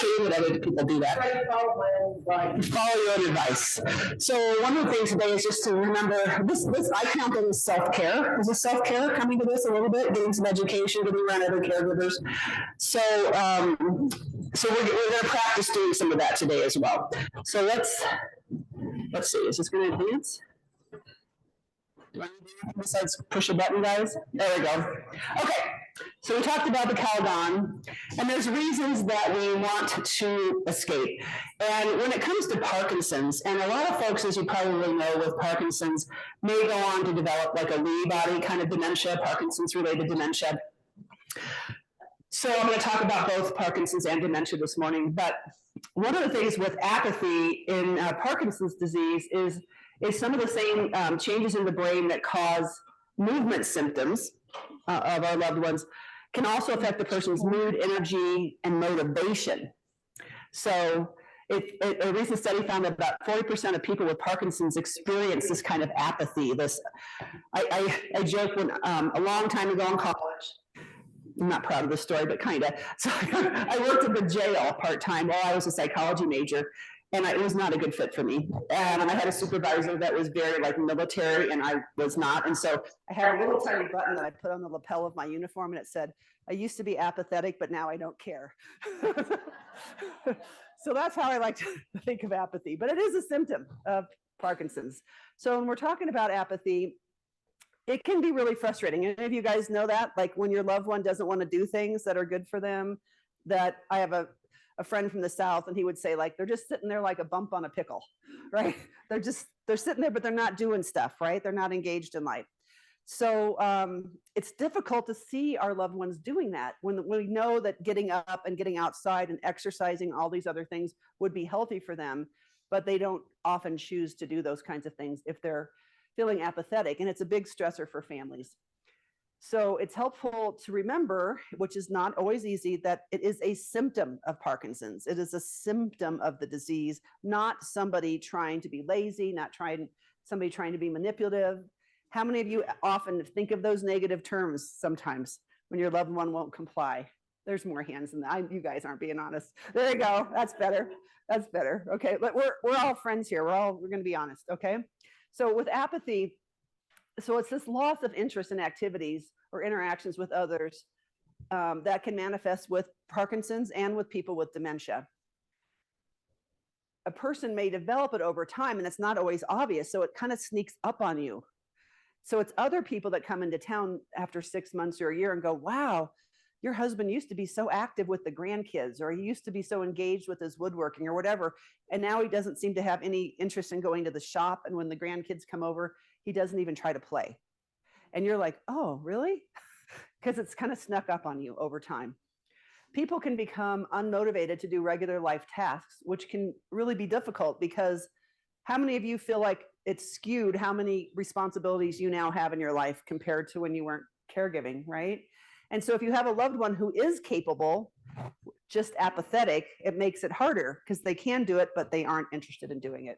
okay that other people do that. Follow your own advice. So one of the things today is just to remember this I count it as self-care. Is this self-care coming to this a little bit, getting some education, getting around other caregivers. So we're going to practice doing some of that today as well. So let's see, is this going to advance? Do I need to do anything besides push a button, guys? There we go. Okay, so we talked about the Calgon, and there's reasons that we want to escape. And when it comes to Parkinson's, and a lot of folks, as you probably know, with Parkinson's, may go on to develop like a Lewy body kind of dementia, Parkinson's-related dementia. So I'm going to talk about both Parkinson's and dementia this morning. But one of the things with apathy in Parkinson's disease is some of the same changes in the brain that cause movement symptoms of our loved ones can also affect the person's mood, energy, and motivation. So a recent study found that about 40% of people with Parkinson's experience this kind of apathy. I joke when a long time ago in college, I'm not proud of the story, but kind of. So I worked at the jail part-time while I was a psychology major, and it was not a good fit for me. And I had a supervisor that was very like military, and I was not. And so I had a little tiny button that I put on the lapel of my uniform, and it said, "I used to be apathetic, but now I don't care." So that's how I like to think of apathy, but it is a symptom of Parkinson's. So when we're talking about apathy, it can be really frustrating. Any of you guys know that? Like when your loved one doesn't want to do things that are good for them. That I have a friend from the South, and he would say, like, they're just sitting there like a bump on a pickle, right? They're sitting there, but they're not doing stuff, right? They're not engaged in life. So it's difficult to see our loved ones doing that when we know that getting up and getting outside and exercising, all these other things would be healthy for them, but they don't often choose to do those kinds of things if they're feeling apathetic, and it's a big stressor for families. So it's helpful to remember, which is not always easy, that it is a symptom of Parkinson's. It is a symptom of the disease, not somebody trying to be lazy, somebody trying to be manipulative. How many of you often think of those negative terms sometimes when your loved one won't comply? There's more hands than that. You guys aren't being honest. There you go. That's better. That's better. Okay, but we're all friends here. We're going to be honest. Okay. So with apathy, so it's this loss of interest in activities or interactions with others that can manifest with Parkinson's and with people with dementia. A person may develop it over time, and it's not always obvious, so it kind of sneaks up on you. So it's other people that come into town after 6 months or a year and go, wow, your husband used to be so active with the grandkids, or he used to be so engaged with his woodworking or whatever, and now he doesn't seem to have any interest in going to the shop, and when the grandkids come over, he doesn't even try to play. And you're like, oh, really? Because it's kind of snuck up on you over time. People can become unmotivated to do regular life tasks, which can really be difficult, because how many of you feel like it's skewed how many responsibilities you now have in your life compared to when you weren't caregiving, right? And so if you have a loved one who is capable, just apathetic, it makes it harder because they can do it, but they aren't interested in doing it.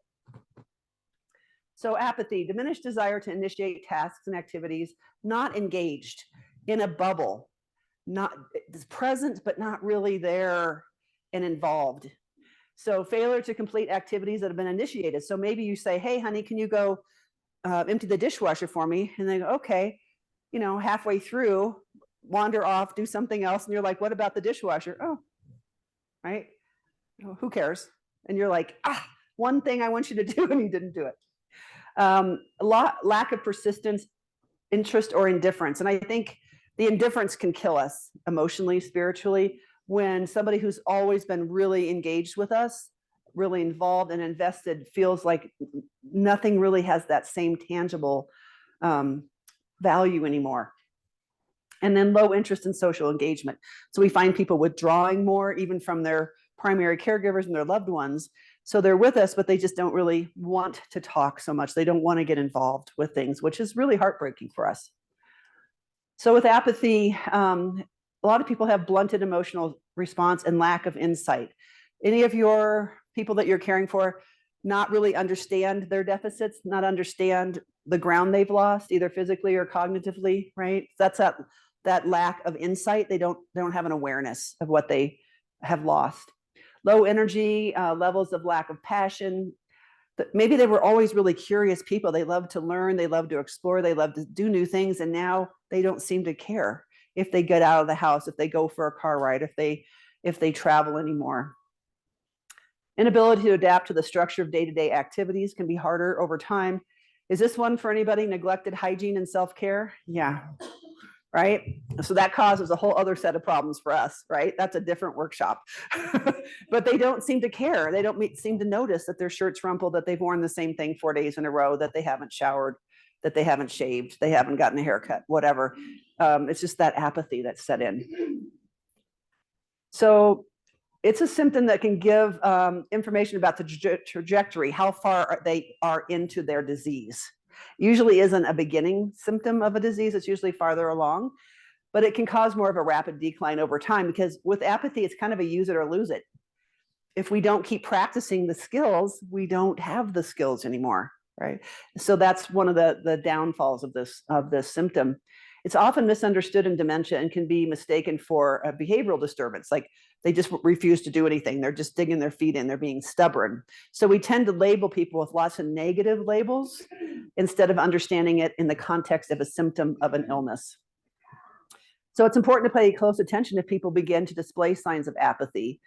So apathy, diminished desire to initiate tasks and activities, not engaged, in a bubble, not present, but not really there and involved. So failure to complete activities that have been initiated. So maybe you say, hey, honey, can you go empty the dishwasher for me? And they go, okay, halfway through, wander off, do something else. And you're like, what about the dishwasher? Oh, right. Oh, who cares? And you're like, one thing I want you to do, and you didn't do it. Lack of persistence, interest, or indifference. And I think the indifference can kill us emotionally, spiritually, when somebody who's always been really engaged with us, really involved and invested, feels like nothing really has that same tangible value anymore. And then low interest in social engagement. So we find people withdrawing more, even from their primary caregivers and their loved ones. So they're with us, but they just don't really want to talk so much. They don't want to get involved with things, which is really heartbreaking for us. So with apathy, a lot of people have blunted emotional response and lack of insight. Any of your people that you're caring for not really understand their deficits, not understand the ground they've lost, either physically or cognitively, right? That's that lack of insight. They don't have an awareness of what they have lost. low energy, levels of lack of passion. Maybe they were always really curious people. They love to learn, they love to explore, they love to do new things, and now they don't seem to care if they get out of the house, if they go for a car ride, if they travel anymore. Inability to adapt to the structure of day-to-day activities can be harder over time. Is this one for anybody? Neglected hygiene and self-care? Yeah, right? So that causes a whole other set of problems for us, right? That's a different workshop. But they don't seem to care. They don't seem to notice that their shirt's rumpled, that they've worn the same thing 4 days in a row, that they haven't showered, that they haven't shaved, they haven't gotten a haircut, whatever. It's just that apathy that's set in. So it's a symptom that can give information about the trajectory, how far they are into their disease. Usually isn't a beginning symptom of a disease, it's usually farther along, but it can cause more of a rapid decline over time, because with apathy, it's kind of a use it or lose it. If we don't keep practicing the skills, we don't have the skills anymore, right? So that's one of the downfalls of this symptom. It's often misunderstood in dementia and can be mistaken for a behavioral disturbance. Like they just refuse to do anything. They're just digging their feet in. They're being stubborn. So we tend to label people with lots of negative labels instead of understanding it in the context of a symptom of an illness. So it's important to pay close attention if people begin to display signs of apathy,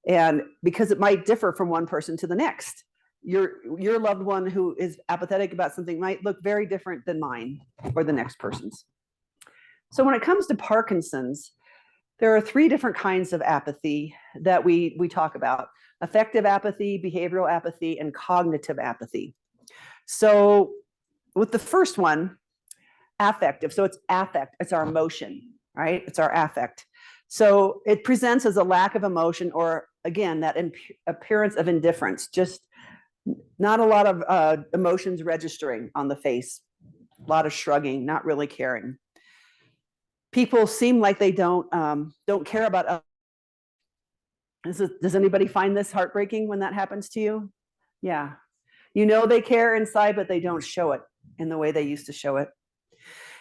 and because it might differ from one person to the next. Your loved one who is apathetic about something might look very different than mine or the next person's. So when it comes to Parkinson's, there are 3 different kinds of apathy that we talk about: affective apathy, behavioral apathy, and cognitive apathy. So with the first one, affective, so it's affect, it's our emotion, right? It's our affect. So it presents as a lack of emotion, or again, that appearance of indifference, just not a lot of emotions registering on the face, a lot of shrugging, not really caring. People seem like they don't care about others. Does anybody find this heartbreaking when that happens to you? Yeah. You know they care inside, but they don't show it in the way they used to show it.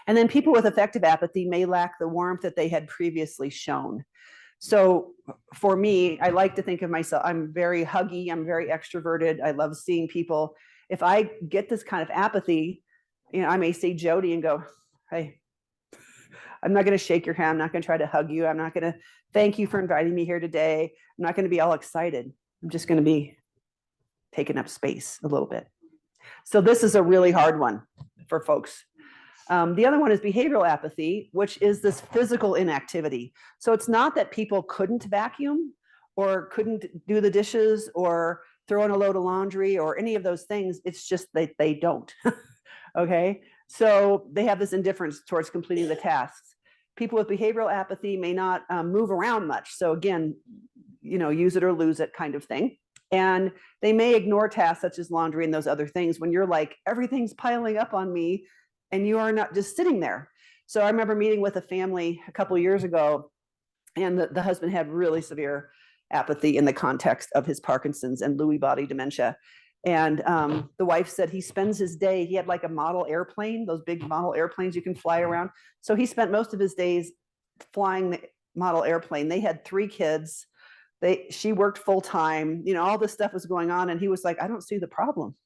And then people with affective apathy may lack the warmth that they had previously shown. So for me, I like to think of myself, I'm very huggy, I'm very extroverted, I love seeing people. If I get this kind of apathy, I may see Jody and go, hey, I'm not going to shake your hand. I'm not going to try to hug you. I'm not going to thank you for inviting me here today. I'm not going to be all excited. I'm just going to be taking up space a little bit. So this is a really hard one for folks. The other one is behavioral apathy, which is this physical inactivity. So it's not that people couldn't vacuum or couldn't do the dishes or throw in a load of laundry or any of those things. It's just that they don't. Okay. So they have this indifference towards completing the tasks. People with behavioral apathy may not move around much. So again, use it or lose it kind of thing. And they may ignore tasks such as laundry and those other things when you're like, everything's piling up on me and you are not just sitting there. So I remember meeting with a family a couple of years ago, and the husband had really severe apathy in the context of his Parkinson's and Lewy body dementia. And the wife said he spends his day, he had like a model airplane, those big model airplanes you can fly around. So he spent most of his days flying the model airplane. They had 3 kids. She worked full time, all this stuff was going on. And he was like, I don't see the problem.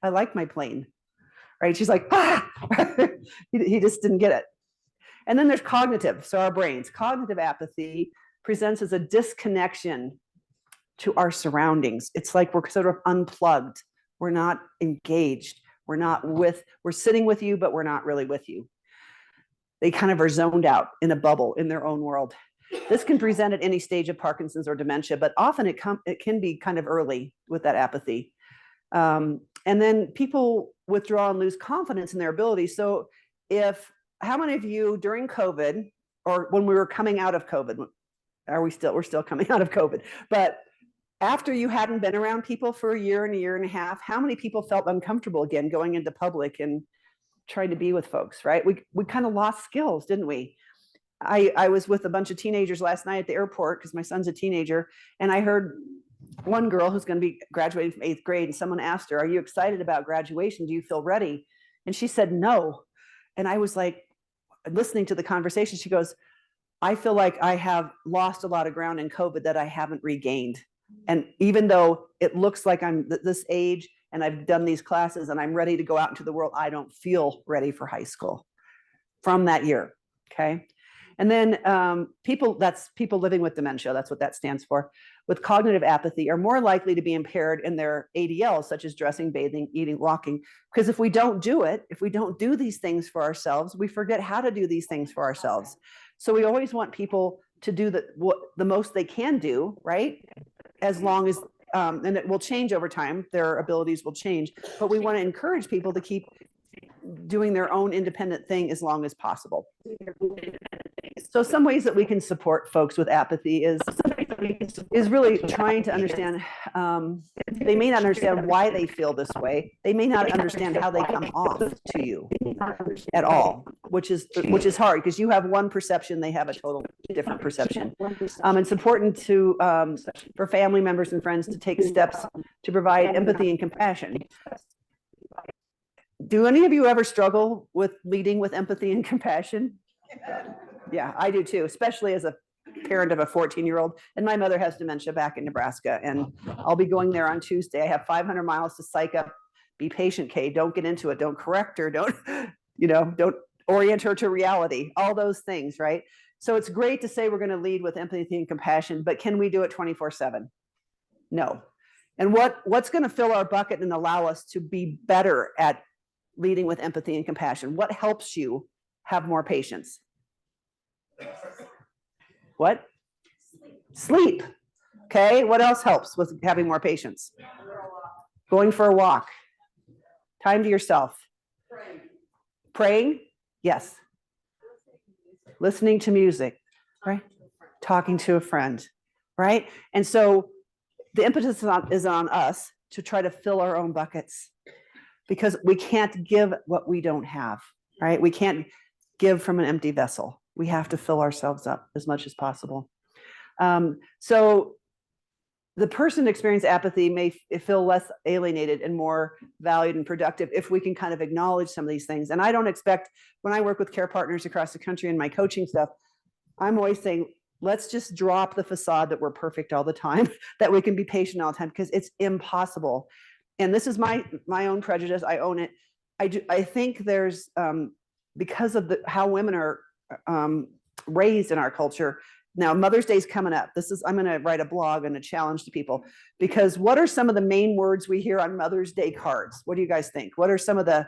I like my plane, right? She's like, ah! He just didn't get it. And then there's cognitive. So our brains, cognitive apathy presents as a disconnection to our surroundings. It's like we're sort of unplugged. We're not engaged. We're sitting with you, but we're not really with you. They kind of are zoned out in a bubble in their own world. This can present at any stage of Parkinson's or dementia, but often it can be kind of early with that apathy. And then people withdraw and lose confidence in their abilities. So how many of you during COVID, or when we were coming out of COVID, we're still coming out of COVID, but after you hadn't been around people for a year and a half, how many people felt uncomfortable again going into public and trying to be with folks, right? We kind of lost skills, didn't we? I was with a bunch of teenagers last night at the airport because my son's a teenager, and I heard one girl who's going to be graduating from 8th grade, and someone asked her, are you excited about graduation? Do you feel ready? And she said, no. And I was like, listening to the conversation, she goes, I feel like I have lost a lot of ground in COVID that I haven't regained. And even though it looks like I'm this age and I've done these classes and I'm ready to go out into the world, I don't feel ready for high school from that year. Okay. And then people living with dementia, that's what that stands for, with cognitive apathy are more likely to be impaired in their ADLs, such as dressing, bathing, eating, walking. Because if we don't do it, if we don't do these things for ourselves, we forget how to do these things for ourselves. So we always want people to do the most they can do, right? As long as, and it will change over time, their abilities will change, but we want to encourage people to keep doing their own independent thing as long as possible. So some ways that we can support folks with apathy is really trying to understand, they may not understand why they feel this way. They may not understand how they come off to you at all, which is hard because you have one perception, they have a total different perception. It's important to, for family members and friends to take steps to provide empathy and compassion. Do any of you ever struggle with leading with empathy and compassion? Yeah, I do too, especially as a parent of a 14-year-old. And my mother has dementia back in Nebraska, and I'll be going there on Tuesday. I have 500 miles to psych up. Be patient, Kay. Don't get into it. Don't correct her. Don't orient her to reality. All those things, right? So it's great to say we're going to lead with empathy and compassion, but can we do it 24/7? No. And what's going to fill our bucket and allow us to be better at leading with empathy and compassion? What helps you have more patience? What? Sleep. Okay. What else helps with having more patience? Going for a walk. Time to yourself. Praying? Yes. Listening to music, right? Talking to a friend, right? And so the impetus is on us to try to fill our own buckets, because we can't give what we don't have, right? We can't give from an empty vessel. We have to fill ourselves up as much as possible. So the person experiencing apathy may feel less alienated and more valued and productive if we can kind of acknowledge some of these things. And I don't expect, when I work with care partners across the country in my coaching stuff, I'm always saying, let's just drop the facade that we're perfect all the time, that we can be patient all the time, because it's impossible. And this is my own prejudice. I own it. I think there's, because of how women are raised in our culture. Now, Mother's Day is coming up. I'm going to write a blog and a challenge to people, because what are some of the main words we hear on Mother's Day cards? What do you guys think? What are some of the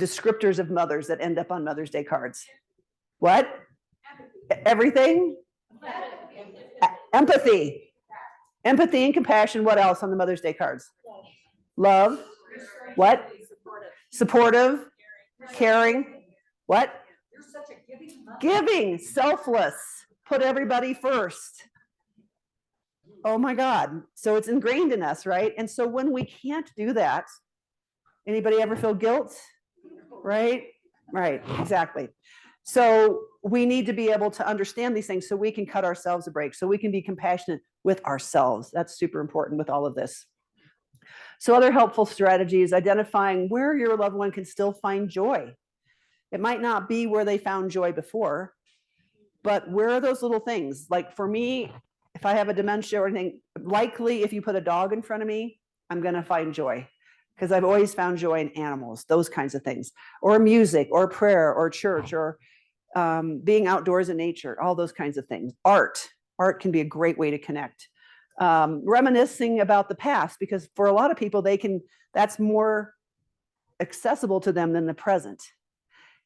descriptors of mothers that end up on Mother's Day cards? What? Everything? Empathy. Empathy and compassion. What else on the Mother's Day cards? Love. What? Supportive. Caring. What? Giving. Selfless. Put everybody first. Oh my God. So it's ingrained in us, right? And so when we can't do that, anybody ever feel guilt? Right? Right, exactly. So we need to be able to understand these things so we can cut ourselves a break, so we can be compassionate with ourselves. That's super important with all of this. So other helpful strategies, identifying where your loved one can still find joy. It might not be where they found joy before, but where are those little things? Like for me, if I have a dementia or anything, likely if you put a dog in front of me, I'm going to find joy, because I've always found joy in animals, those kinds of things, or music, or prayer, or church, or being outdoors in nature, all those kinds of things. Art can be a great way to connect. Reminiscing about the past, because for a lot of people, that's more accessible to them than the present.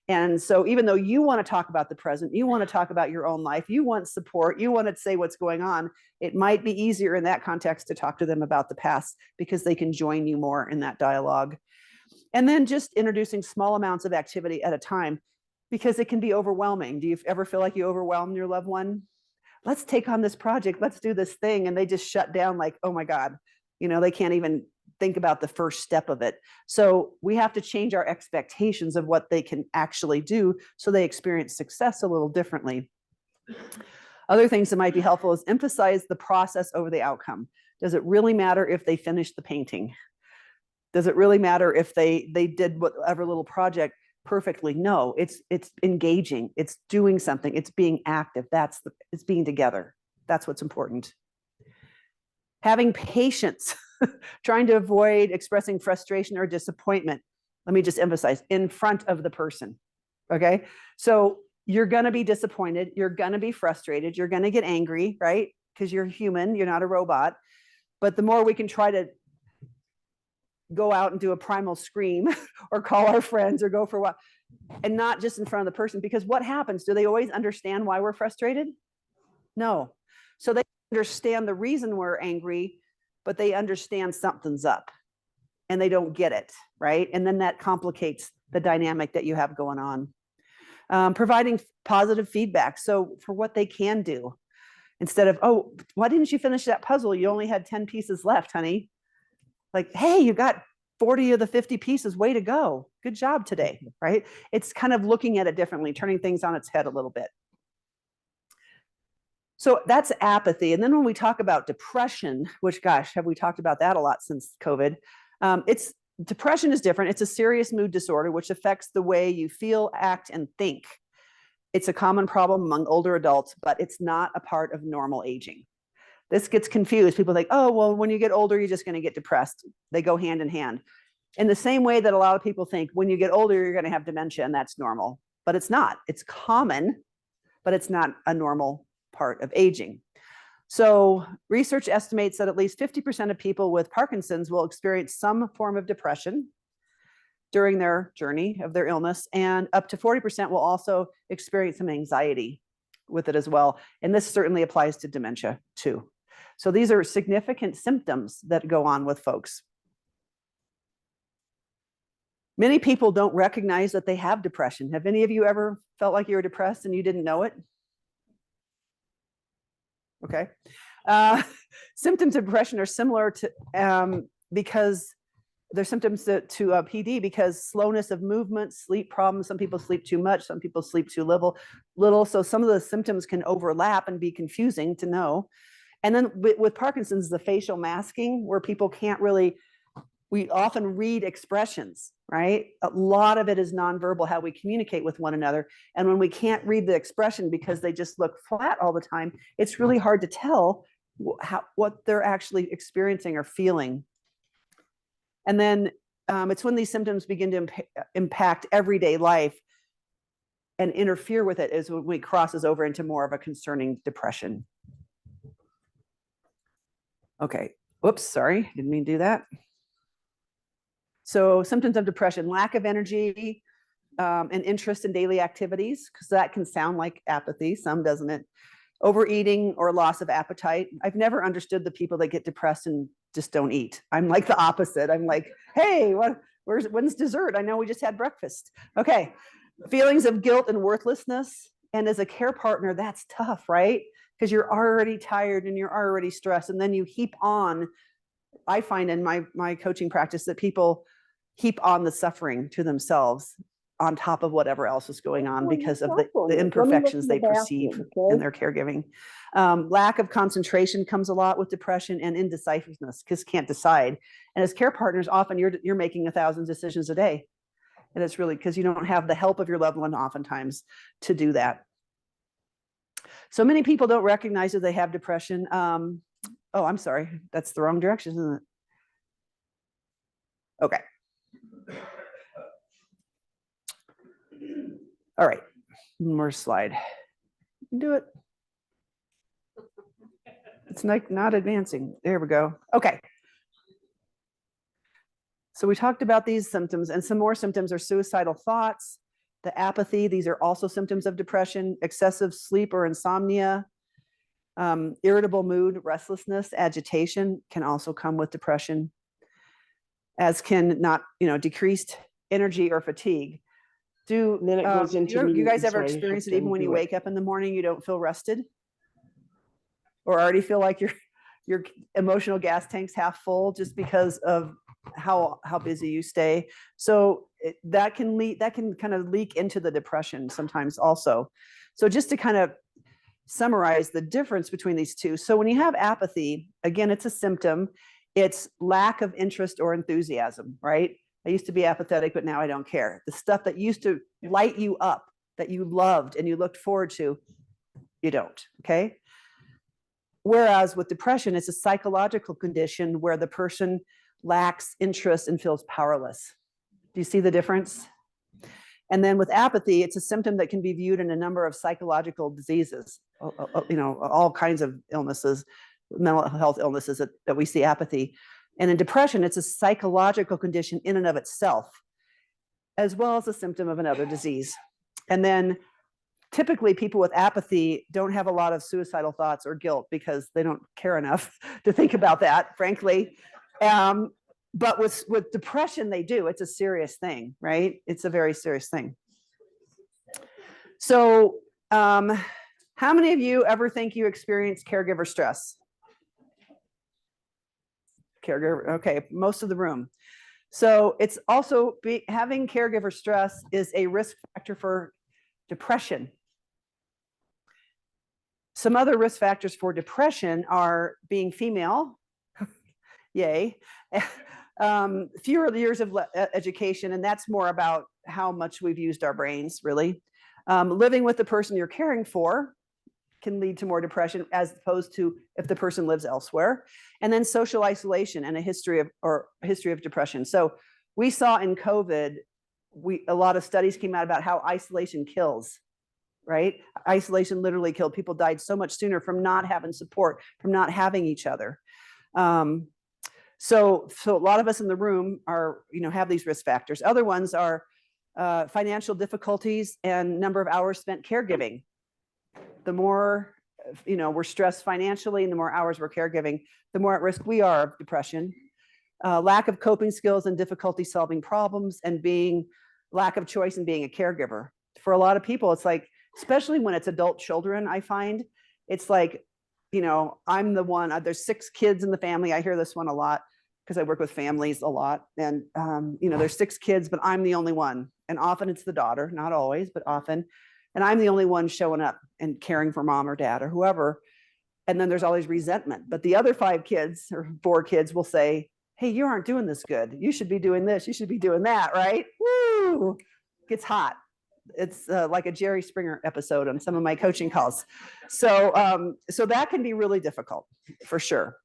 And so even though you want to talk about the present, you want to talk about your own life, you want support, you want to say what's going on, it might be easier in that context to talk to them about the past, because they can join you more in that dialogue. And then just introducing small amounts of activity at a time, because it can be overwhelming. Do you ever feel like you overwhelm your loved one? Let's take on this project, let's do this thing, and they just shut down like, oh my God, they can't even think about the first step of it. So we have to change our expectations of what they can actually do, so they experience success a little differently. Other things that might be helpful is emphasize the process over the outcome. Does it really matter if they finish the painting? Does it really matter if they did whatever little project perfectly? No, it's engaging, it's doing something, it's being active. It's being together. That's what's important. Having patience, trying to avoid expressing frustration or disappointment. Let me just emphasize, in front of the person, okay? So you're gonna be disappointed, you're gonna be frustrated, you're gonna get angry, right? Because you're human, you're not a robot. But the more we can try to go out and do a primal scream or call our friends or go for what, and not just in front of the person, because what happens? Do they always understand why we're frustrated? No. So they understand the reason we're angry, but they understand something's up and they don't get it, right? And then that complicates the dynamic that you have going on. Providing positive feedback. So for what they can do, instead of, oh, why didn't you finish that puzzle? You only had 10 pieces left, honey. Like, hey, you got 40 of the 50 pieces, way to go. Good job today, right? It's kind of looking at it differently, turning things on its head a little bit. So that's apathy. And then when we talk about depression, which, gosh, have we talked about that a lot since COVID? Depression is different. It's a serious mood disorder, which affects the way you feel, act, and think. It's a common problem among older adults, but it's not a part of normal aging. This gets confused. People think, oh, well, when you get older, you're just going to get depressed. They go hand in hand. In the same way that a lot of people think when you get older, you're going to have dementia and that's normal, but it's not. It's common, but it's not a normal part of aging. So research estimates that at least 50% of people with Parkinson's will experience some form of depression during their journey of their illness, and up to 40% will also experience some anxiety with it as well. And this certainly applies to dementia too. So these are significant symptoms that go on with folks. Many people don't recognize that they have depression. Have any of you ever felt like you were depressed and you didn't know it? Okay. Symptoms of depression are similar to, because they're symptoms to PD, because slowness of movement, sleep problems. Some people sleep too much, some people sleep too little. So some of the symptoms can overlap and be confusing to know. And then with Parkinson's, the facial masking, where people can't really, we often read expressions, right? A lot of it is nonverbal, how we communicate with one another. And when we can't read the expression because they just look flat all the time, it's really hard to tell what they're actually experiencing or feeling. And then it's when these symptoms begin to impact everyday life and interfere with it, is when it crosses over into more of a concerning depression. Okay, whoops, sorry, didn't mean to do that. So symptoms of depression: lack of energy and interest in daily activities, because that can sound like apathy, some doesn't it? Overeating or loss of appetite. I've never understood the people that get depressed and just don't eat. I'm like the opposite. I'm like, hey, when's dessert? I know we just had breakfast. Okay. Feelings of guilt and worthlessness. And as a care partner, that's tough, right? Because you're already tired and you're already stressed. And then you heap on, I find in my coaching practice that people heap on the suffering to themselves on top of whatever else is going on because of the imperfections they perceive in their caregiving. Lack of concentration comes a lot with depression, and indecisiveness, because can't decide. And as care partners, often you're making 1,000 decisions a day. And it's really because you don't have the help of your loved one oftentimes to do that. So many people don't recognize that they have depression. Oh, I'm sorry. That's the wrong direction, isn't it? Okay. All right, one more slide. You can do it. It's not advancing. There we go. Okay. So we talked about these symptoms, and some more symptoms are suicidal thoughts, the apathy. These are also symptoms of depression. Excessive sleep or insomnia, irritable mood, restlessness, agitation can also come with depression, as can decreased energy or fatigue. Do you guys ever experience it even when you wake up in the morning, you don't feel rested? Or already feel like your emotional gas tank's half full just because of how busy you stay? So that can kind of leak into the depression sometimes also. So just to kind of summarize the difference between these two. So when you have apathy, again, it's a symptom. It's lack of interest or enthusiasm, right? I used to be apathetic, but now I don't care. The stuff that used to light you up, that you loved and you looked forward to, you don't, okay? Whereas with depression, it's a psychological condition where the person lacks interest and feels powerless. Do you see the difference? And then with apathy, it's a symptom that can be viewed in a number of psychological diseases, all kinds of illnesses, mental health illnesses that we see apathy. And in depression, it's a psychological condition in and of itself, as well as a symptom of another disease. And then typically people with apathy don't have a lot of suicidal thoughts or guilt because they don't care enough to think about that, frankly. But with depression, they do. It's a serious thing, right? It's a very serious thing. So how many of you ever think you experience caregiver stress? Caregiver, okay, most of the room. So it's also having caregiver stress is a risk factor for depression. Some other risk factors for depression are being female, yay, fewer years of education, and that's more about how much we've used our brains, really. Living with the person you're caring for can lead to more depression as opposed to if the person lives elsewhere. And then social isolation and a history of depression. So we saw in COVID, a lot of studies came out about how isolation kills, right? Isolation literally killed. People died so much sooner from not having support, from not having each other. So a lot of us in the room are, have these risk factors. Other ones are financial difficulties and number of hours spent caregiving. The more, we're stressed financially and the more hours we're caregiving, the more at risk we are of depression. Lack of coping skills and difficulty solving problems, and lack of choice in being a caregiver. For a lot of people, it's like, especially when it's adult children, I find it's like, I'm the one, there's 6 kids in the family. I hear this one a lot because I work with families a lot. And, there's 6 kids, but I'm the only one. And often it's the daughter, not always, but often. And I'm the only one showing up and caring for mom or dad or whoever. And then there's always resentment. But the other 5 kids or 4 kids will say, hey, you aren't doing this good. You should be doing this. You should be doing that, right? Woo! Gets hot. It's like a Jerry Springer episode on some of my coaching calls. So that can be really difficult, for sure.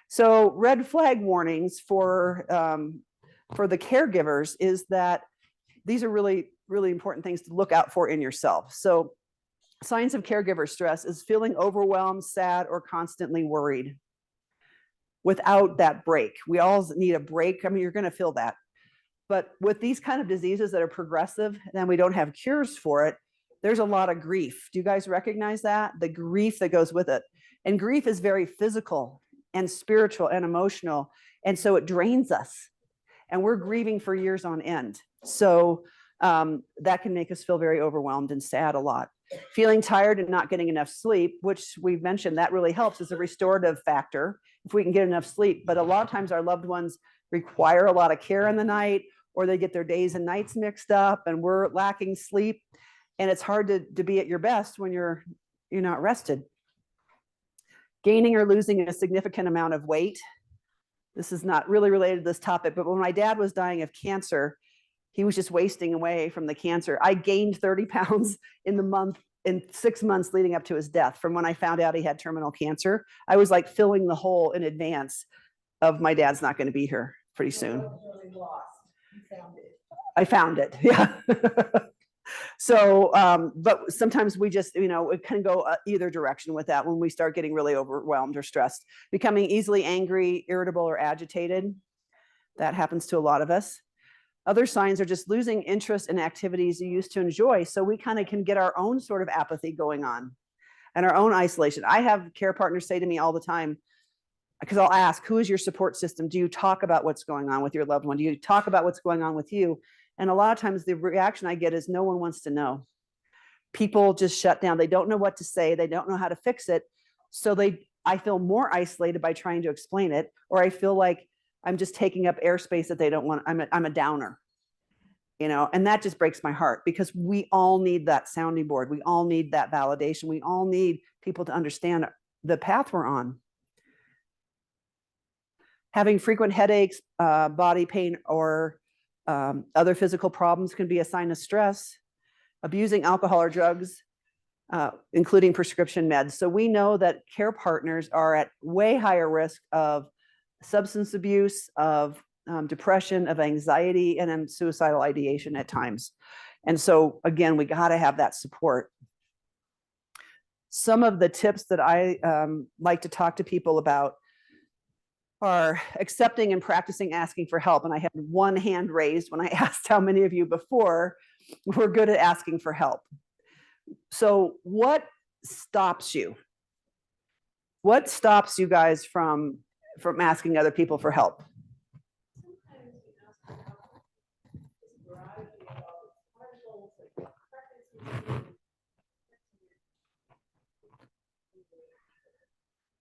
So red flag warnings for the caregivers is that these are really, really important things to look out for in yourself. So signs of caregiver stress is feeling overwhelmed, sad, or constantly worried without that break. We all need a break. I mean, you're going to feel that. But with these kind of diseases that are progressive and we don't have cures for it, there's a lot of grief. Do you guys recognize that? The grief that goes with it. And grief is very physical and spiritual and emotional. And so it drains us. And we're grieving for years on end. So that can make us feel very overwhelmed and sad a lot. Feeling tired and not getting enough sleep, which we've mentioned, that really helps as a restorative factor if we can get enough sleep. But a lot of times our loved ones require a lot of care in the night, or they get their days and nights mixed up and we're lacking sleep. And it's hard to be at your best when you're not rested. Gaining or losing a significant amount of weight. This is not really related to this topic, but when my dad was dying of cancer, he was just wasting away from the cancer. I gained 30 pounds in 6 months leading up to his death. From when I found out he had terminal cancer, I was like filling the hole in advance of my dad's not going to be here pretty soon. I found it. Yeah. So, but sometimes we just, it can go either direction with that when we start getting really overwhelmed or stressed. Becoming easily angry, irritable, or agitated. That happens to a lot of us. Other signs are just losing interest in activities you used to enjoy. So we kind of can get our own sort of apathy going on and our own isolation. I have care partners say to me all the time, because I'll ask, who is your support system? Do you talk about what's going on with your loved one? Do you talk about what's going on with you? And a lot of times the reaction I get is no one wants to know. People just shut down. They don't know what to say. They don't know how to fix it. So I feel more isolated by trying to explain it, or I feel like I'm just taking up airspace that they don't want. I'm a downer, and that just breaks my heart because we all need that sounding board. We all need that validation. We all need people to understand the path we're on. Having frequent headaches, body pain, or other physical problems can be a sign of stress. Abusing alcohol or drugs including prescription meds. So we know that care partners are at way higher risk of substance abuse, of depression, of anxiety, and then suicidal ideation at times. And so again, we got to have that support. Some of the tips that I like to talk to people about are accepting and practicing asking for help. And I had one hand raised when I asked how many of you before were good at asking for help. So what stops you? What stops you guys from asking other people for help?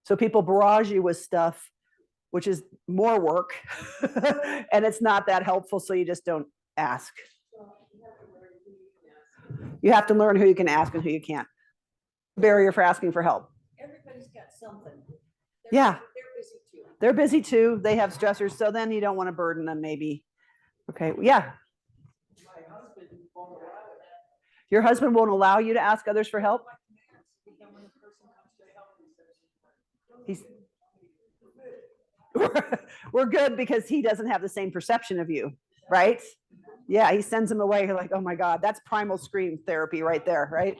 So people barrage you with stuff, which is more work, and it's not that helpful, so you just don't ask. You have to learn who you can ask and who you can't. Barrier for asking for help. Everybody's got something. Yeah. They're busy too. They're busy too. They have stressors, so then you don't want to burden them, maybe. Okay, yeah. My husband won't allow it. Your husband won't allow you to ask others for help? And when the person comes to help, he says, We're good because he doesn't have the same perception of you, right? Yeah, he sends him away. You're like, oh my God, that's primal scream therapy right there, right?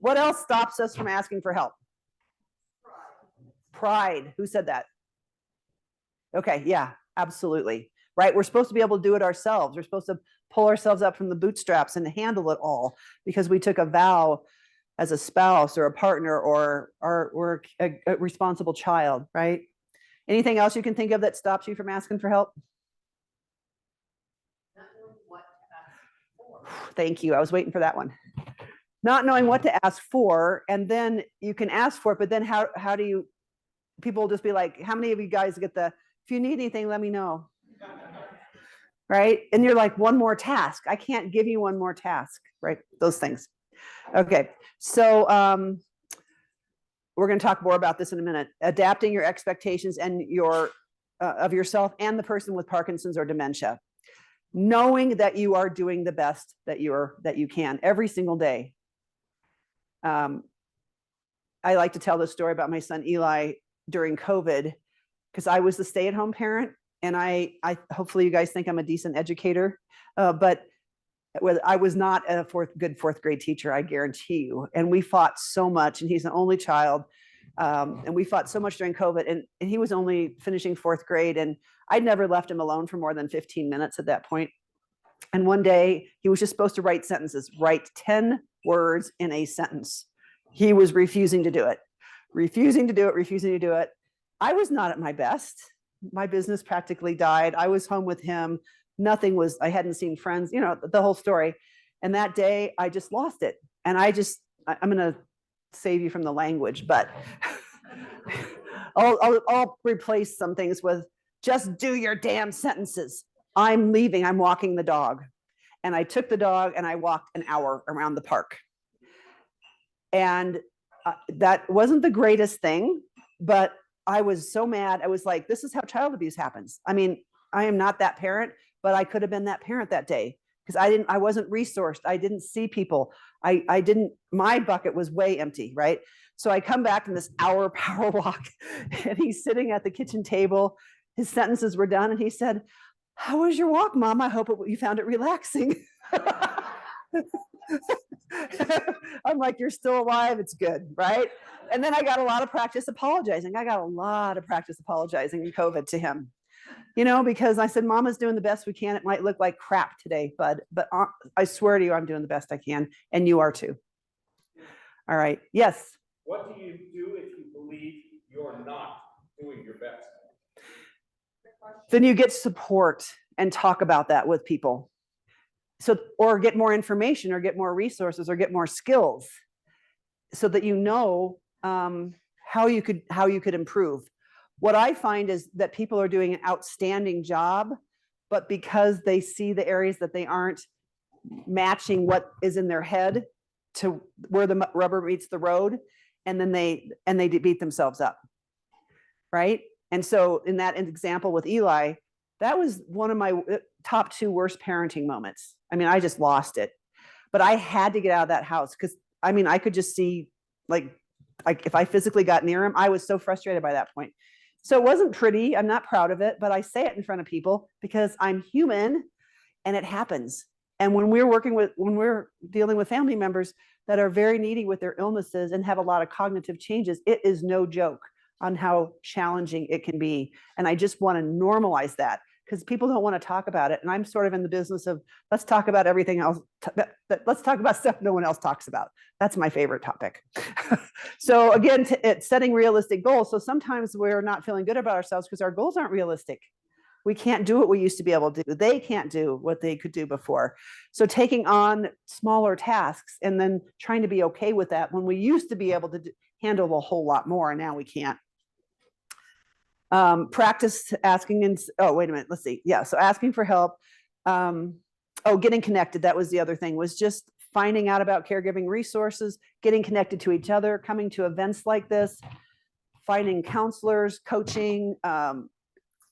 What else stops us from asking for help? Pride. Who said that? Okay, yeah, absolutely. Right? We're supposed to be able to do it ourselves. We're supposed to pull ourselves up from the bootstraps and handle it all because we took a vow as a spouse or a partner or we're a responsible child, right? Anything else you can think of that stops you from asking for help? not knowing what to ask for. Thank you. I was waiting for that one. Not knowing what to ask for, and then you can ask for it, but then how do you, people will just be like, how many of you guys get the, if you need anything, let me know. Right? And you're like, one more task. I can't give you one more task, right? Those things. Okay. So we're going to talk more about this in a minute. Adapting your expectations and your of yourself and the person with Parkinson's or dementia. Knowing that you are doing the best that you can every single day. I like to tell the story about my son Eli during COVID because I was the stay-at-home parent, and I hopefully you guys think I'm a decent educator, but I was not a good fourth grade teacher, I guarantee you. And we fought so much, and he's an only child, and we fought so much during COVID. And he was only finishing fourth grade, and I'd never left him alone for more than 15 minutes at that point. And one day he was just supposed to write sentences, write 10 words in a sentence. He was refusing to do it. I was not at my best. My business practically died. I was home with him. I hadn't seen friends, the whole story. And that day I just lost it. And I'm going to save you from the language, but I'll replace some things with just do your damn sentences. I'm leaving. I'm walking the dog. And I took the dog and I walked an hour around the park. And that wasn't the greatest thing, but I was so mad. I was like, this is how child abuse happens. I mean, I am not that parent, but I could have been that parent that day because I wasn't resourced. I didn't see people. My bucket was way empty, right? So I come back in this hour power walk and he's sitting at the kitchen table. His sentences were done. And he said, how was your walk, Mom? I hope you found it relaxing. I'm like, you're still alive. It's good, right? And then I got a lot of practice apologizing. I got a lot of practice apologizing in COVID to him, because I said, Mama's doing the best we can. It might look like crap today, bud, but I swear to you, I'm doing the best I can. And you are too. All right. Yes. What do you do if you believe you're not doing your best? Then you get support and talk about that with people. Or get more information or get more resources or get more skills so that how you could improve. What I find is that people are doing an outstanding job, but because they see the areas that they aren't matching what is in their head to where the rubber meets the road, and then they beat themselves up, right? And so in that example with Eli, that was one of my top 2 worst parenting moments. I mean, I just lost it, but I had to get out of that house because I mean, I could just see like if I physically got near him, I was so frustrated by that point. So it wasn't pretty. I'm not proud of it, but I say it in front of people because I'm human and it happens. And when we're dealing with family members that are very needy with their illnesses and have a lot of cognitive changes, it is no joke on how challenging it can be. And I just want to normalize that because people don't want to talk about it. And I'm sort of in the business of let's talk about everything else. Let's talk about stuff no one else talks about. That's my favorite topic. So again, it's setting realistic goals. So sometimes we're not feeling good about ourselves because our goals aren't realistic. We can't do what we used to be able to do. They can't do what they could do before. So taking on smaller tasks and then trying to be okay with that when we used to be able to handle a whole lot more and now we can't. Practice asking and, oh, wait a minute, let's see. Yeah, so asking for help. Getting connected, that was the other thing, was just finding out about caregiving resources, getting connected to each other, coming to events like this, finding counselors, coaching,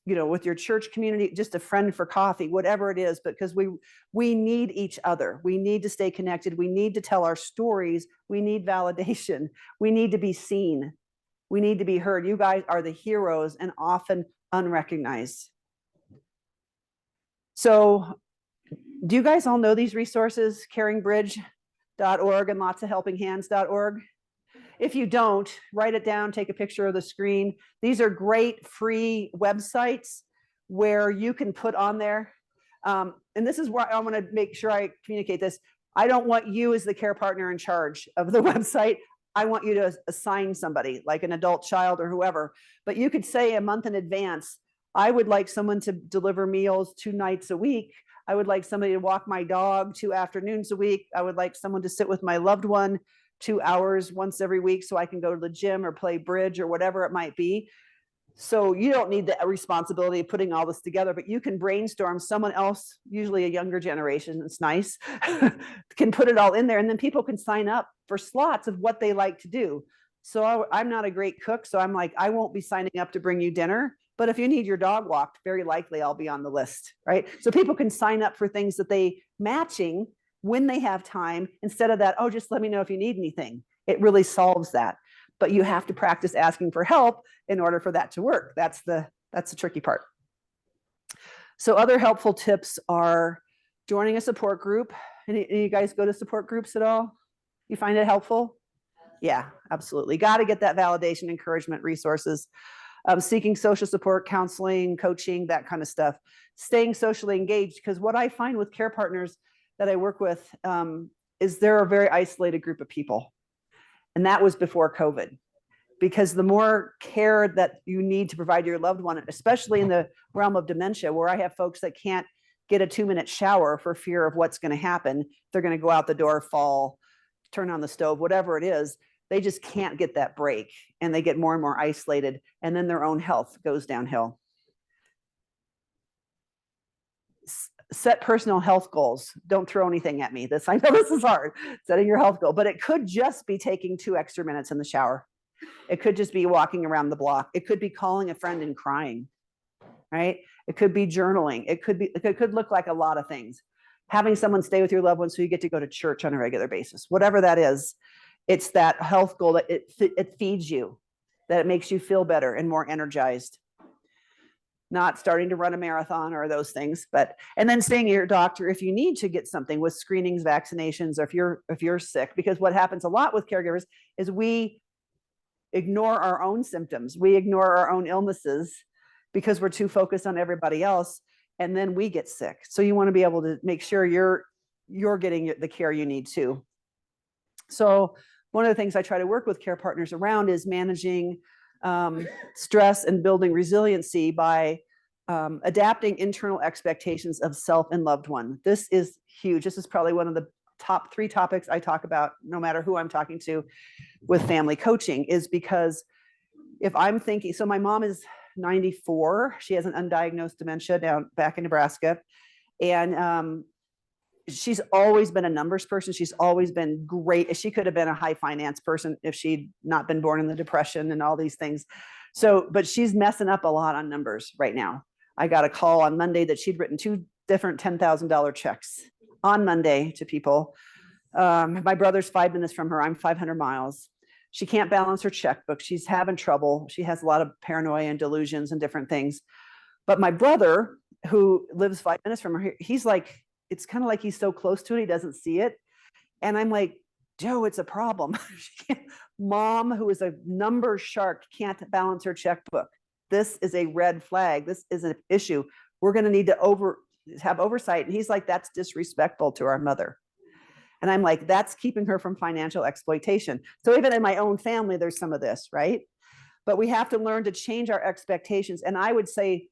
with your church community, just a friend for coffee, whatever it is, because we need each other. We need to stay connected. We need to tell our stories. We need validation. We need to be seen. We need to be heard. You guys are the heroes and often unrecognized. So do you guys all know these resources, caringbridge.org and lotsofhelpinghands.org? If you don't, write it down, take a picture of the screen. These are great free websites where you can put on there. And this is where I want to make sure I communicate this. I don't want you as the care partner in charge of the website. I want you to assign somebody like an adult child or whoever, but you could say a month in advance, I would like someone to deliver meals 2 nights a week. I would like somebody to walk my dog 2 afternoons a week. I would like someone to sit with my loved one 2 hours once every week so I can go to the gym or play bridge or whatever it might be. So you don't need the responsibility of putting all this together, but you can brainstorm. Someone else, usually a younger generation, it's nice, can put it all in there, and then people can sign up for slots of what they like to do. So I'm not a great cook, so I'm like, I won't be signing up to bring you dinner, but if you need your dog walked, very likely I'll be on the list, right? So people can sign up for things that they matching when they have time, instead of that, oh, just let me know if you need anything. It really solves that. But you have to practice asking for help in order for that to work. That's the tricky part. So other helpful tips are joining a support group. Any you guys go to support groups at all? You find it helpful? Yeah, absolutely. Got to get that validation, encouragement, resources. Seeking social support, counseling, coaching, that kind of stuff. Staying socially engaged, because what I find with care partners that I work with is they're a very isolated group of people. And that was before COVID, because the more care that you need to provide your loved one, especially in the realm of dementia, where I have folks that can't get a 2-minute shower for fear of what's going to happen. They're going to go out the door, fall, turn on the stove, whatever it is. They just can't get that break, and they get more and more isolated, and then their own health goes downhill. Set personal health goals. Don't throw anything at me. I know this is hard, setting your health goal, but it could just be taking 2 extra minutes in the shower. It could just be walking around the block. It could be calling a friend and crying, right? It could be journaling. It could look like a lot of things. Having someone stay with your loved one so you get to go to church on a regular basis, whatever that is. It's that health goal that it feeds you, that it makes you feel better and more energized. Not starting to run a marathon or those things, and then staying at your doctor if you need to get something with screenings, vaccinations, or if you're sick, because what happens a lot with caregivers is we ignore our own symptoms. We ignore our own illnesses because we're too focused on everybody else, and then we get sick. So you want to be able to make sure you're getting the care you need too. So one of the things I try to work with care partners around is managing stress and building resiliency by adapting internal expectations of self and loved one. This is huge. This is probably one of the top 3 topics I talk about, no matter who I'm talking to with family coaching, is because if I'm thinking, so my mom is 94, she has an undiagnosed dementia back in Nebraska. And she's always been a numbers person. She's always been great. She could have been a high finance person if she'd not been born in the Depression and all these things. So, but she's messing up a lot on numbers right now. I got a call on Monday that she'd written 2 different $10,000 checks on Monday to people My brother's 5 minutes from her. I'm 500 miles. She can't balance her checkbook. She's having trouble. She has a lot of paranoia and delusions and different things. But my brother, who lives 5 minutes from her, he's like, it's kind of like he's so close to it, he doesn't see it. And I'm like, Joe, it's a problem. Mom, who is a number shark, can't balance her checkbook. This is a red flag. This is an issue. We're going to need to have oversight. And he's like, that's disrespectful to our mother. And I'm like, that's keeping her from financial exploitation. So even in my own family, there's some of this, right? But we have to learn to change our expectations. And I would say,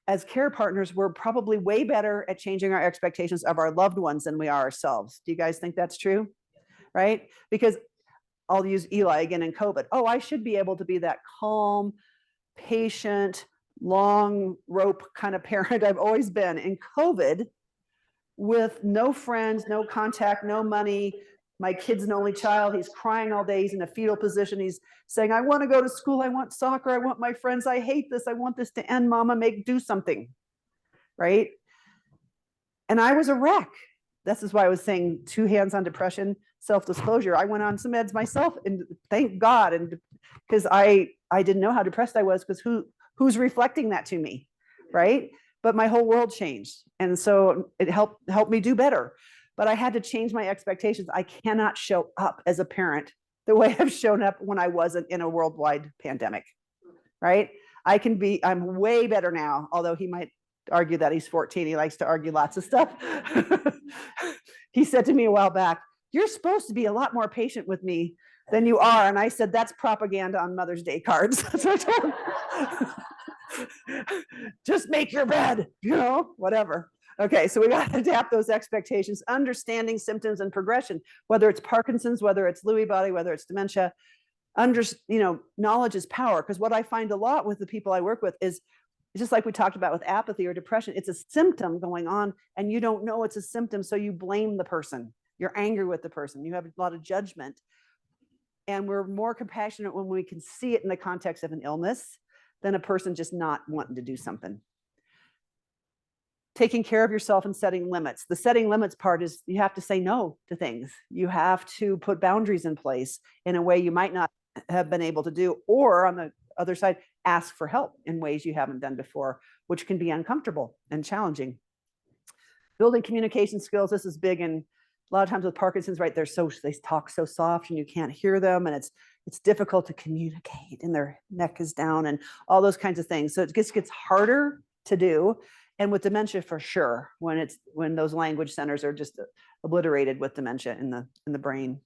as care partners, we're probably way better at changing our expectations of our loved ones than we are ourselves. Do you guys think that's true? Right? Because I'll use Eli again in COVID. Oh, I should be able to be that calm, patient, long rope kind of parent I've always been. In COVID, with no friends, no contact, no money, my kid's an only child. He's crying all day. He's in a fetal position. He's saying, I want to go to school. I want soccer. I want my friends. I hate this. I want this to end. Mama, do something. Right? And I was a wreck. This is why I was saying 2 hands on depression, self-disclosure. I went on some meds myself, and thank God. And because I didn't know how depressed I was, because who's reflecting that to me? Right? But my whole world changed. And so it helped me do better. But I had to change my expectations. I cannot show up as a parent the way I've shown up when I wasn't in a worldwide pandemic, right? I'm way better now, although he might argue that he's 14. He likes to argue lots of stuff. He said to me a while back, you're supposed to be a lot more patient with me than you are. And I said, that's propaganda on Mother's Day cards. So I told him, just make your bed, whatever. Okay, so we got to adapt those expectations, understanding symptoms and progression, whether it's Parkinson's, whether it's Lewy body, whether it's dementia. Knowledge is power. Because what I find a lot with the people I work with is just like we talked about with apathy or depression, it's a symptom going on and you don't know it's a symptom. So you blame the person. You're angry with the person. You have a lot of judgment. And we're more compassionate when we can see it in the context of an illness than a person just not wanting to do something. Taking care of yourself and setting limits. The setting limits part is you have to say no to things. You have to put boundaries in place in a way you might not have been able to do, or on the other side, ask for help in ways you haven't done before, which can be uncomfortable and challenging. Building communication skills. This is big, and a lot of times with Parkinson's, right? They talk so soft and you can't hear them, and it's difficult to communicate, and their neck is down, and all those kinds of things. So it just gets harder to do. And with dementia, for sure, when those language centers are just obliterated with dementia in the brain.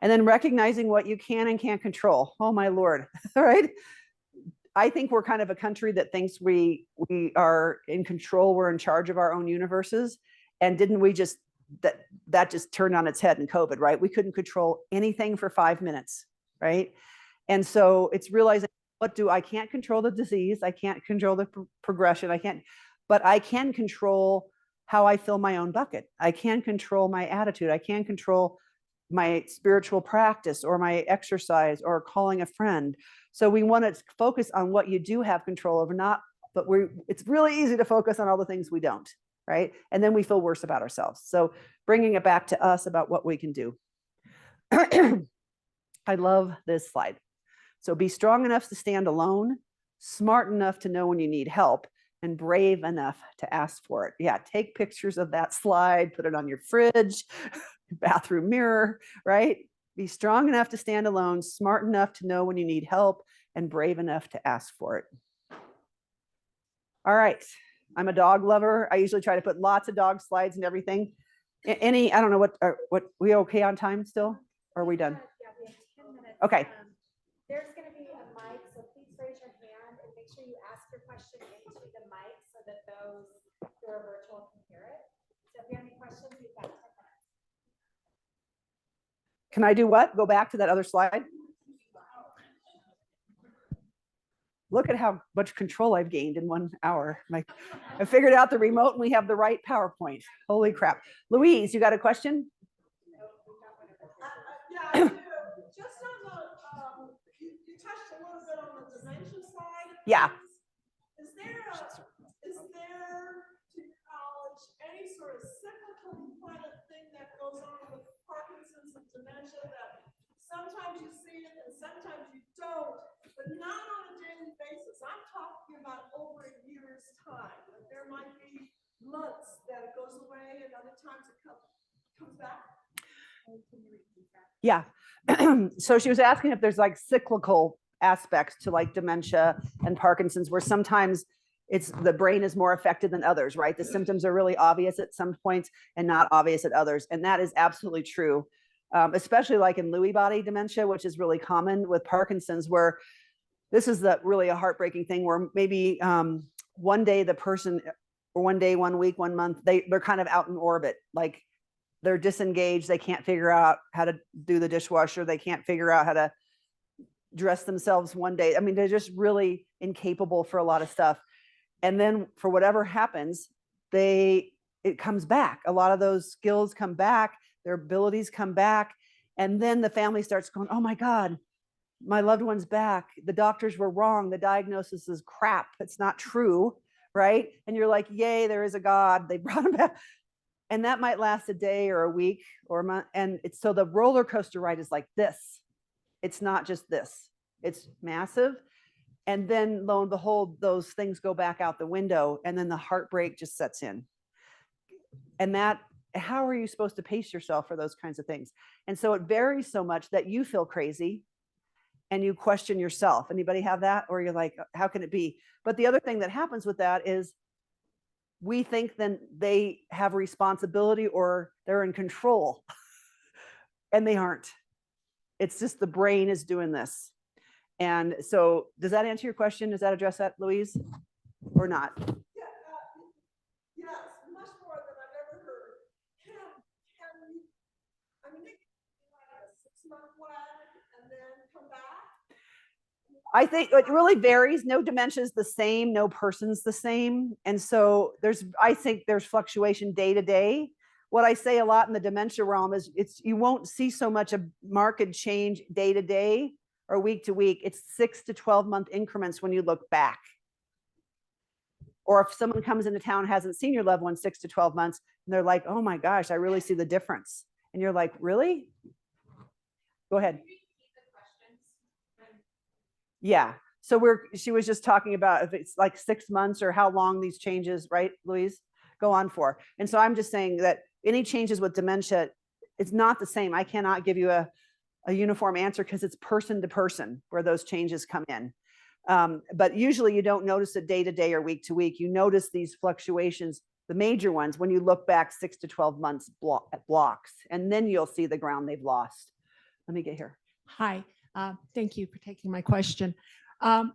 And then recognizing what you can and can't control. Oh my Lord, all right? I think we're kind of a country that thinks we are in control, we're in charge of our own universes. And didn't we just, that just turned on its head in COVID, right? We couldn't control anything for 5 minutes, right? And so it's realizing, I can't control the disease, I can't control the progression, but I can control how I fill my own bucket. I can control my attitude. I can control my spiritual practice or my exercise or calling a friend. So we want to focus on what you do have control over, it's really easy to focus on all the things we don't, right? And then we feel worse about ourselves. So bringing it back to us about what we can do. I love this slide. So be strong enough to stand alone, smart enough to know when you need help, and brave enough to ask for it. Yeah, take pictures of that slide, put it on your fridge, bathroom mirror, right? Be strong enough to stand alone, smart enough to know when you need help, and brave enough to ask for it. All right, I'm a dog lover. I usually try to put lots of dog slides and everything. I don't know what we okay on time still? Or are we done? Yeah, we have 10 minutes. Okay. There's going to be a mic, so please raise your hand and make sure you ask your question into the mic so that those who are virtual can hear it. So if you have any questions, we've got 10 minutes. Can I do what? Go back to that other slide? Look at how much control I've gained in 1 hour. I figured out the remote and we have the right PowerPoint. Holy crap. Louise, you got a question? Yeah, I do. Just on the, you touched a little bit on the dementia side. Yeah. Is there, to your knowledge, any sort of cyclical kind of thing that goes on with months that it goes away and other times it comes back? Yeah. So she was asking if there's like cyclical aspects to like dementia and Parkinson's, where sometimes it's the brain is more affected than others, right? The symptoms are really obvious at some points and not obvious at others. And that is absolutely true, especially like in Lewy body dementia, which is really common with Parkinson's, where this is really a heartbreaking thing where maybe one day the person, or one day, 1 week, 1 month, they're kind of out in orbit. Like they're disengaged. They can't figure out how to do the dishwasher. They can't figure out how to dress themselves one day. I mean, they're just really incapable for a lot of stuff. And then for whatever happens, it comes back. A lot of those skills come back, their abilities come back. And then the family starts going, oh my God, my loved one's back. The doctors were wrong. The diagnosis is crap. It's not true, right? And you're like, yay, there is a God. They brought him back. And that might last a day or a week or a month. And so the roller coaster ride is like this. It's not just this. It's massive. And then lo and behold, those things go back out the window, and then the heartbreak just sets in. And how are you supposed to pace yourself for those kinds of things? And so it varies so much that you feel crazy and you question yourself. Anybody have that? Or you're like, how can it be? But the other thing that happens with that is we think then they have responsibility or they're in control, and they aren't. It's just the brain is doing this. And so does that answer your question? Does that address that, Louise, or not? Yeah, yes, much more than I've ever heard. Can we, I mean, they can do like a 6-month lag and then come back? I think it really varies. No dementia is the same. No person's the same. And so I think there's fluctuation day to day. What I say a lot in the dementia realm is you won't see so much a marked change day to day or week to week. It's 6 to 12 month increments when you look back. Or if someone comes into town, hasn't seen your loved one 6 to 12 months, and they're like, oh my gosh, I really see the difference. And you're like, really? Go ahead. Yeah. So she was just talking about if it's like 6 months or how long these changes, right, Louise, go on for. And so I'm just saying that any changes with dementia, it's not the same. I cannot give you a uniform answer because it's person to person where those changes come in. But usually you don't notice it day to day or week to week. You notice these fluctuations, the major ones, when you look back 6 to 12 months blocks, and then you'll see the ground they've lost. Let me get here. Hi, thank you for taking my question. Can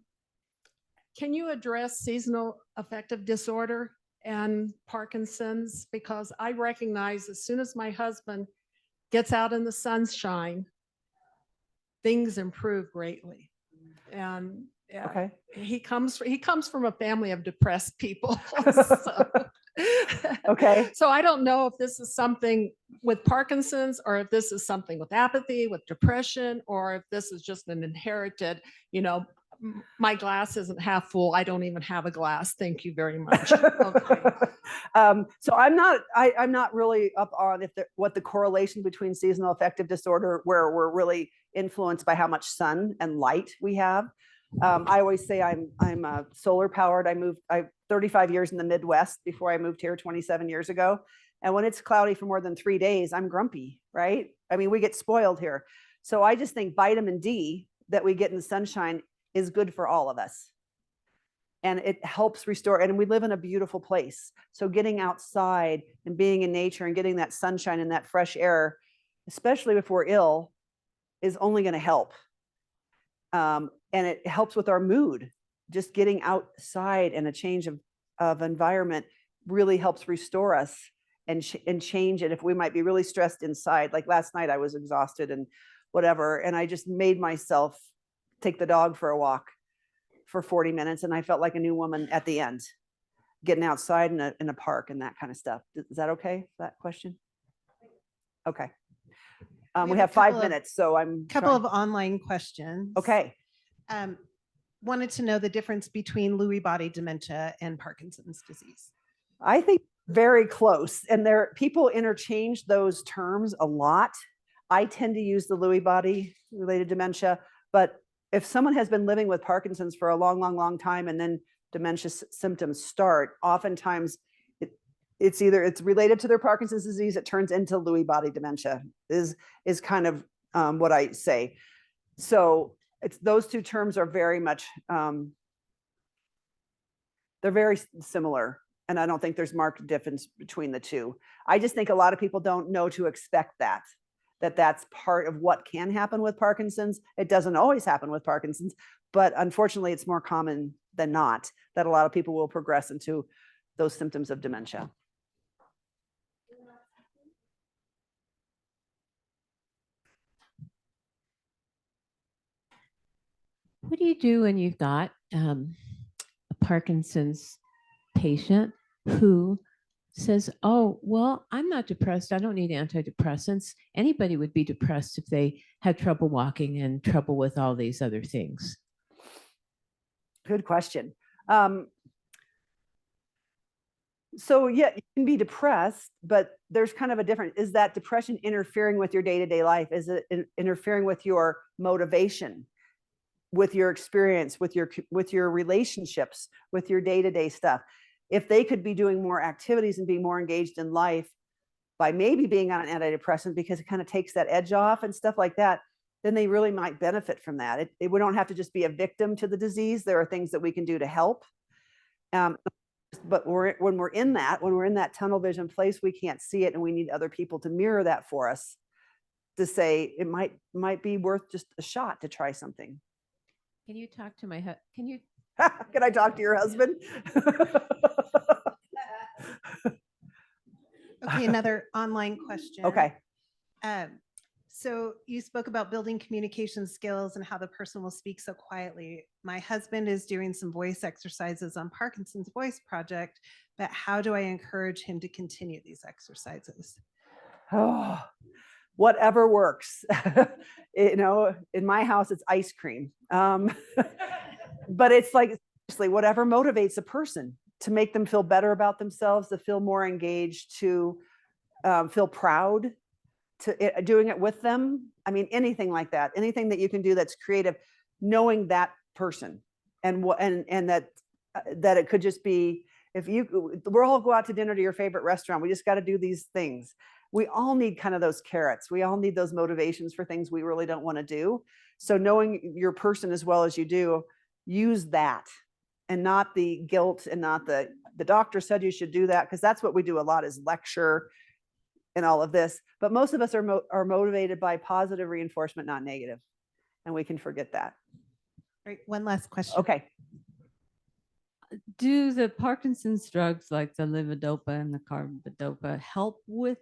you address seasonal affective disorder and Parkinson's? Because I recognize as soon as my husband gets out in the sunshine, things improve greatly. And Okay. he comes from a family of depressed people. So, Okay. So I don't know if this is something with Parkinson's or if this is something with apathy, with depression, or if this is just an inherited, my glass isn't half full. I don't even have a glass. Thank you very much. Okay. So I'm not really up on what the correlation between seasonal affective disorder, where we're really influenced by how much sun and light we have. I always say I'm solar powered. I 35 years in the Midwest before I moved here 27 years ago. And when it's cloudy for more than 3 days, I'm grumpy, right? I mean, we get spoiled here. So I just think vitamin D that we get in the sunshine is good for all of us. And it helps restore, and we live in a beautiful place. So getting outside and being in nature and getting that sunshine and that fresh air, especially if we're ill, is only going to help. And it helps with our mood. Just getting outside and a change of environment really helps restore us and change it. If we might be really stressed inside, like last night I was exhausted and whatever, and I just made myself take the dog for a walk for 40 minutes, and I felt like a new woman at the end, getting outside in a park and that kind of stuff. Is that okay, that question? Okay. We have 5 minutes, so I'm couple of online questions. Okay. Wanted to know the difference between Lewy body dementia and Parkinson's disease. I think very close, and people interchange those terms a lot. I tend to use the Lewy body related dementia, but if someone has been living with Parkinson's for a long, long, long time, and then dementia symptoms start, oftentimes it's related to their Parkinson's disease. It turns into Lewy body dementia is kind of what I say. So it's those two terms are very much they're very similar, and I don't think there's marked difference between the two. I just think a lot of people don't know to expect that's part of what can happen with Parkinson's. It doesn't always happen with Parkinson's, but unfortunately it's more common than not that a lot of people will progress into those symptoms of dementia. What do you do when you've got a Parkinson's patient who says, oh, well, I'm not depressed. I don't need antidepressants. Anybody would be depressed if they had trouble walking and trouble with all these other things. Good question. So yeah, you can be depressed, but there's kind of a difference. Is that depression interfering with your day-to-day life? Is it interfering with your motivation, with your experience, with your relationships, with your day-to-day stuff? If they could be doing more activities and being more engaged in life by maybe being on an antidepressant because it kind of takes that edge off and stuff like that, then they really might benefit from that. We don't have to just be a victim to the disease. There are things that we can do to help. But when we're in that tunnel vision place, we can't see it, and we need other people to mirror that for us to say it might be worth just a shot to try something. Can you talk to my can you? Can I talk to your husband? Okay, another online question. Okay. So you spoke about building communication skills and how the person will speak so quietly. My husband is doing some voice exercises on Parkinson's Voice Project, but how do I encourage him to continue these exercises? Oh, whatever works. You know, in my house, it's ice cream. But it's like, seriously, whatever motivates a person to make them feel better about themselves, to feel more engaged, to feel proud, to doing it with them. I mean, anything like that, anything that you can do that's creative, knowing that person and that it could just be, we'll all go out to dinner to your favorite restaurant. We just got to do these things. We all need kind of those carrots. We all need those motivations for things we really don't want to do. So knowing your person as well as you do, use that and not the guilt and not the doctor said you should do that, because that's what we do a lot is lecture and all of this. But most of us are motivated by positive reinforcement, not negative. And we can forget that. Right, one last question. Okay. Do the Parkinson's drugs like the levodopa and the carbidopa help with,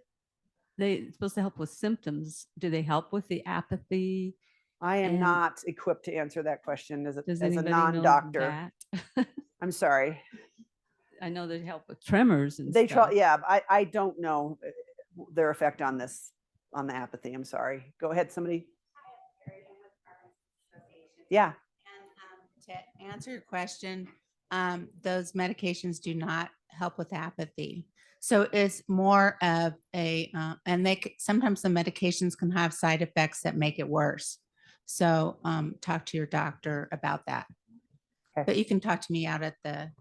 they're supposed to help with symptoms. Do they help with the apathy? I am And not equipped to answer that question as Does a anybody know non-doctor. that? I'm sorry. I know they help with tremors and They stuff. try, yeah, I don't know their effect on the apathy. I'm sorry. Go ahead, somebody. Yeah. And to answer your question, those medications do not help with apathy. So it's more of a, and sometimes the medications can have side effects that make it worse. So talk to your doctor about that. Okay. But you can talk to me out at the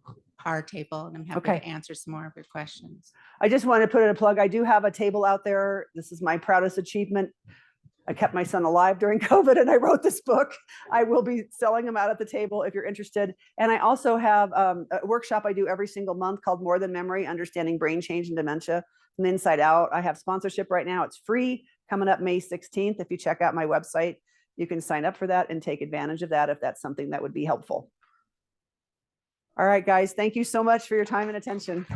card table, and I'm happy to answer some more of your questions. I just want to put in a plug. I do have a table out there. This is my proudest achievement. I kept my son alive during COVID and I wrote this book. I will be selling them out at the table if you're interested. And I also have a workshop I do every single month called More Than Memory, Understanding Brain Change and Dementia from the Inside Out. I have sponsorship right now. It's free, coming up May 16th. If you check out my website, you can sign up for that and take advantage of that if that's something that would be helpful. All right, guys, thank you so much for your time and attention.